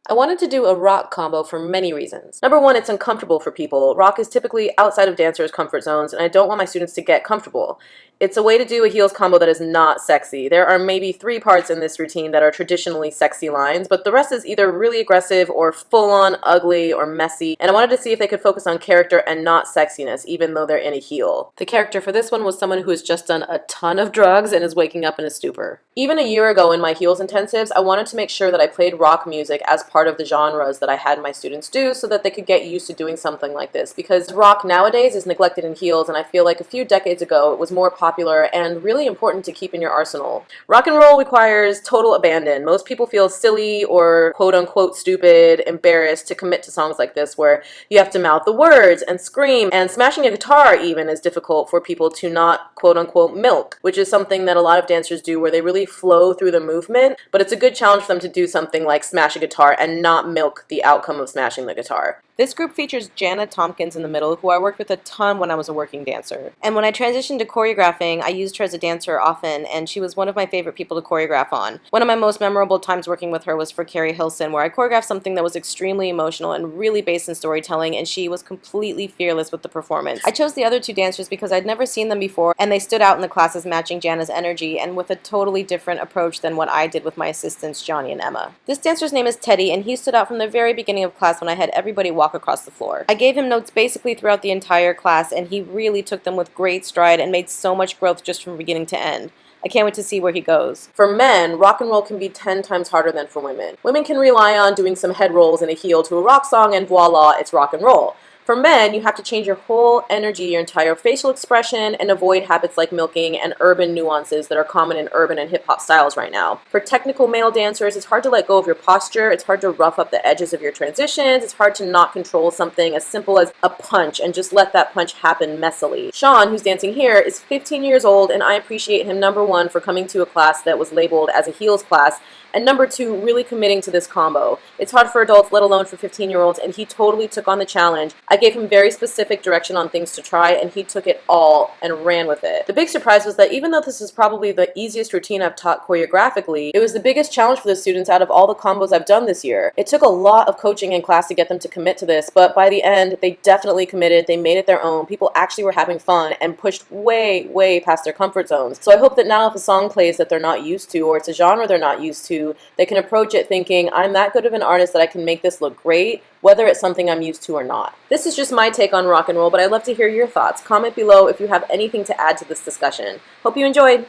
I wanted to do a rock combo for many reasons. Number one, it's uncomfortable for people. Rock is typically outside of dancers' comfort zones, and I don't want my students to get comfortable. It's a way to do a heels combo that is not sexy. There are maybe 3 parts in this routine that are traditionally sexy lines, but the rest is either really aggressive or full-on ugly or messy, and I wanted to see if they could focus on character and not sexiness, even though they're in a heel. The character for this one was someone who has just done a ton of drugs and is waking up in a stupor. Even a year ago in my heels intensives, I wanted to make sure that I played rock music as part of the genres that I had my students do so that they could get used to doing something like this, because rock nowadays is neglected in heels, and I feel like a few decades ago it was more popular and really important to keep in your arsenal. Rock and roll requires total abandon. Most people feel silly or quote-unquote stupid, embarrassed to commit to songs like this where you have to mouth the words and scream, and smashing a guitar even is difficult for people to not quote-unquote milk, which is something that a lot of dancers do where they really flow through the movement, but it's a good challenge for them to do something like smash a guitar and not milk the outcome of smashing the guitar. This group features Jana Tompkins in the middle, who I worked with a ton when I was a working dancer. And when I transitioned to choreographing, I used her as a dancer often, and she was one of my favorite people to choreograph on. One of my most memorable times working with her was for Carrie Hilson, where I choreographed something that was extremely emotional and really based in storytelling, and she was completely fearless with the performance. I chose the other 2 dancers because I'd never seen them before, and they stood out in the class as matching Jana's energy and with a totally different approach than what I did with my assistants, Johnny and Emma. This dancer's name is Teddy, and he stood out from the very beginning of class when I had everybody walk across the floor. I gave him notes basically throughout the entire class, and he really took them with great stride and made so much growth just from beginning to end. I can't wait to see where he goes. For men, rock and roll can be 10 times harder than for women. Women can rely on doing some head rolls in a heel to a rock song and voila, it's rock and roll. For men, you have to change your whole energy, your entire facial expression, and avoid habits like milking and urban nuances that are common in urban and hip-hop styles right now. For technical male dancers, it's hard to let go of your posture, it's hard to rough up the edges of your transitions, it's hard to not control something as simple as a punch and just let that punch happen messily. Sean, who's dancing here, is 15 years old, and I appreciate him, number one, for coming to a class that was labeled as a heels class, and number 2, really committing to this combo. It's hard for adults, let alone for 15-year-olds, and he totally took on the challenge. I gave him very specific direction on things to try, and he took it all and ran with it. The big surprise was that even though this is probably the easiest routine I've taught choreographically, it was the biggest challenge for the students out of all the combos I've done this year. It took a lot of coaching in class to get them to commit to this, but by the end, they definitely committed, they made it their own, people actually were having fun, and pushed way, way past their comfort zones. So I hope that now if a song plays that they're not used to, or it's a genre they're not used to, they can approach it thinking, I'm that good of an artist that I can make this look great, whether it's something I'm used to or not. This is just my take on rock and roll, but I'd love to hear your thoughts. Comment below if you have anything to add to this discussion. Hope you enjoyed!